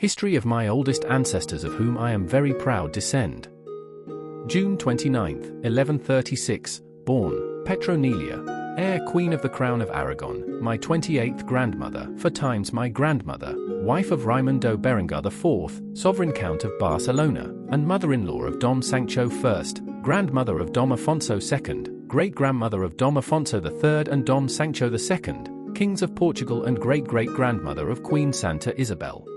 History of my oldest ancestors of whom I am very proud descend. June 29, 1136, born, Petronillia, heir Queen of the Crown of Aragon, my 28th grandmother, 4 times my grandmother, wife of Raimundo Berengar IV, sovereign count of Barcelona, and mother-in-law of Dom Sancho I, grandmother of Dom Afonso II, great-grandmother of Dom Afonso III and Dom Sancho II, kings of Portugal and great-great-grandmother of Queen Santa Isabel.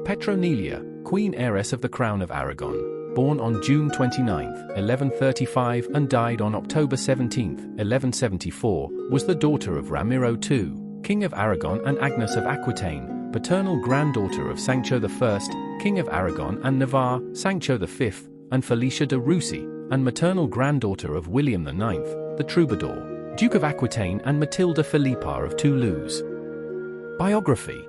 Petronillia, Queen heiress of the Crown of Aragon, born on June 29, 1135 and died on October 17, 1174, was the daughter of Ramiro II, King of Aragon, and Agnes of Aquitaine, paternal granddaughter of Sancho I, King of Aragon and Navarre, Sancho V, and Felicia de Rusi, and maternal granddaughter of William IX, the Troubadour, Duke of Aquitaine, and Matilda Philippa of Toulouse. Biography.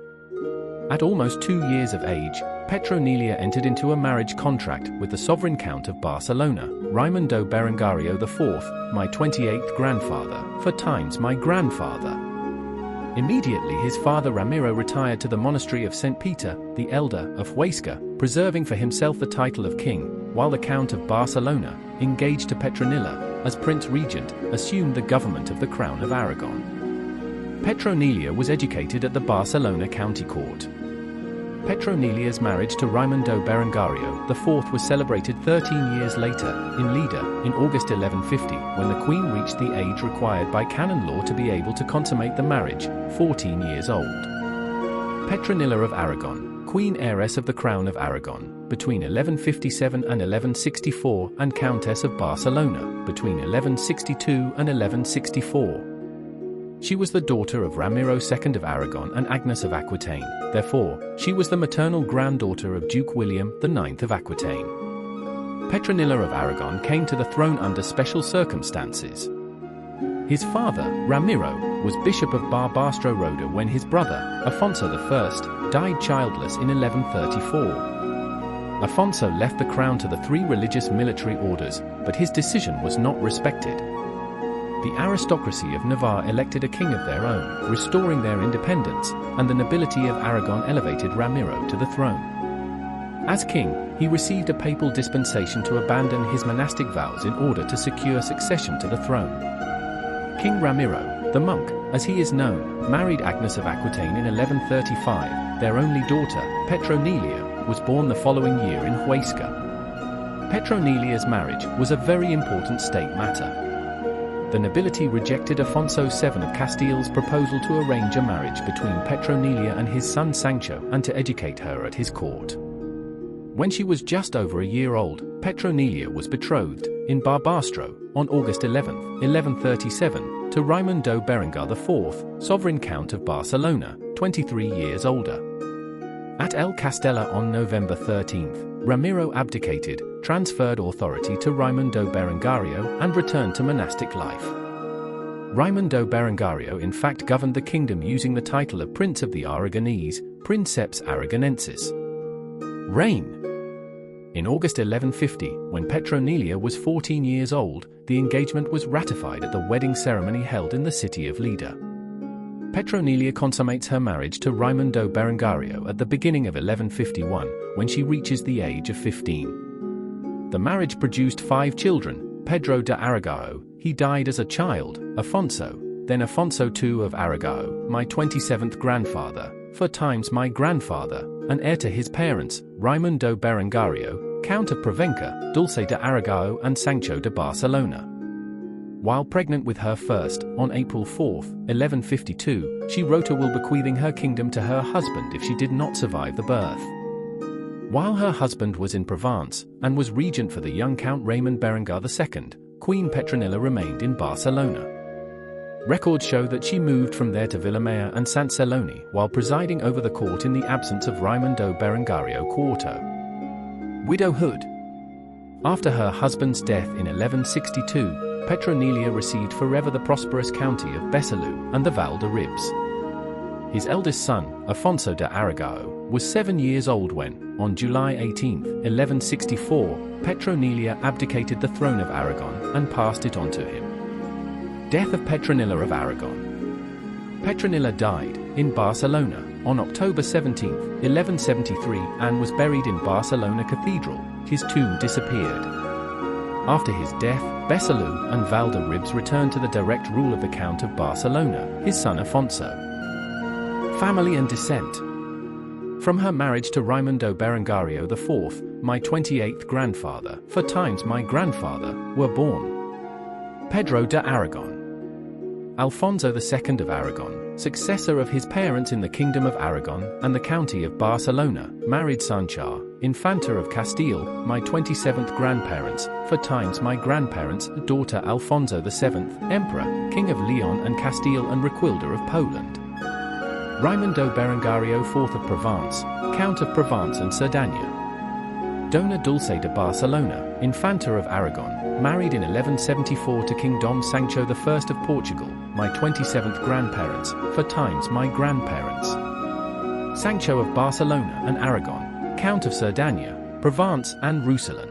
At almost 2 years of age, Petronillia entered into a marriage contract with the sovereign count of Barcelona, Raimundo Berengario IV, my 28th grandfather, 4 times my grandfather. Immediately his father Ramiro retired to the monastery of St. Peter, the Elder, of Huesca, preserving for himself the title of king, while the Count of Barcelona, engaged to Petronilla, as Prince Regent, assumed the government of the Crown of Aragon. Petronillia was educated at the Barcelona County Court. Petronillia's marriage to Raimundo Berengario IV was celebrated 13 years later, in Lleida, in August 1150, when the Queen reached the age required by canon law to be able to consummate the marriage, 14 years old. Petronilla of Aragon, Queen heiress of the Crown of Aragon, between 1157 and 1164, and Countess of Barcelona, between 1162 and 1164. She was the daughter of Ramiro II of Aragon and Agnes of Aquitaine, therefore, she was the maternal granddaughter of Duke William IX of Aquitaine. Petronilla of Aragon came to the throne under special circumstances. His father, Ramiro, was Bishop of Barbastro Roda when his brother, Afonso I, died childless in 1134. Afonso left the crown to the 3 religious military orders, but his decision was not respected. The aristocracy of Navarre elected a king of their own, restoring their independence, and the nobility of Aragon elevated Ramiro to the throne. As king, he received a papal dispensation to abandon his monastic vows in order to secure succession to the throne. King Ramiro, the monk, as he is known, married Agnes of Aquitaine in 1135. Their only daughter, Petronillia, was born the following year in Huesca. Petronillia's marriage was a very important state matter. The nobility rejected Afonso VII of Castile's proposal to arrange a marriage between Petronillia and his son Sancho and to educate her at his court. When she was just over a year old, Petronillia was betrothed, in Barbastro, on August 11, 1137, to Raimundo Berengar IV, sovereign count of Barcelona, 23 years older. At El Castella on November 13, Ramiro abdicated, transferred authority to Raimundo Berengario, and returned to monastic life. Raimundo Berengario in fact governed the kingdom using the title of Prince of the Aragonese, Princeps Aragonensis. Reign. In August 1150, when Petronillia was 14 years old, the engagement was ratified at the wedding ceremony held in the city of Lleida. Petronillia consummates her marriage to Raimundo Berengario at the beginning of 1151, when she reaches the age of 15. The marriage produced 5 children: Pedro de Aragao, he died as a child; Afonso, then Afonso II of Aragao, my 27th grandfather, 4 times my grandfather, and heir to his parents, Raimundo Berengario, Count of Provenca, Dulce de Aragao, and Sancho de Barcelona. While pregnant with her first, on April 4, 1152, she wrote a will bequeathing her kingdom to her husband if she did not survive the birth. While her husband was in Provence, and was regent for the young Count Raymond Berengar II, Queen Petronilla remained in Barcelona. Records show that she moved from there to Villamea and Sant Celoni while presiding over the court in the absence of Raimundo Berengario IV. Widowhood. After her husband's death in 1162, Petronillia received forever the prosperous county of Besalú and the Val de Ribes. His eldest son, Afonso de Aragao, was 7 years old when, on July 18, 1164, Petronillia abdicated the throne of Aragon and passed it on to him. Death of Petronilla of Aragon. Petronilla died, in Barcelona, On October 17, 1173, and was buried in Barcelona Cathedral. His tomb disappeared. After his death, Besalú and Valderribs returned to the direct rule of the Count of Barcelona, his son Afonso. Family and descent. From her marriage to Raimundo Berengario IV, my 28th grandfather, 4 times my grandfather, were born. Pedro de Aragon. Alfonso II of Aragon, successor of his parents in the Kingdom of Aragon and the County of Barcelona, married Sancha, Infanta of Castile, my 27th grandparents, 4 times my grandparents, daughter Alfonso VII, Emperor, King of Leon and Castile and Requilda of Poland. Raimundo Berengario IV of Provence, Count of Provence and Cerdanya. Dona Dulce de Barcelona, Infanta of Aragon, married in 1174 to King Dom Sancho I of Portugal, my 27th grandparents, 4 times my grandparents. Sancho of Barcelona and Aragon, Count of Cerdanya, Provence and Roussillon.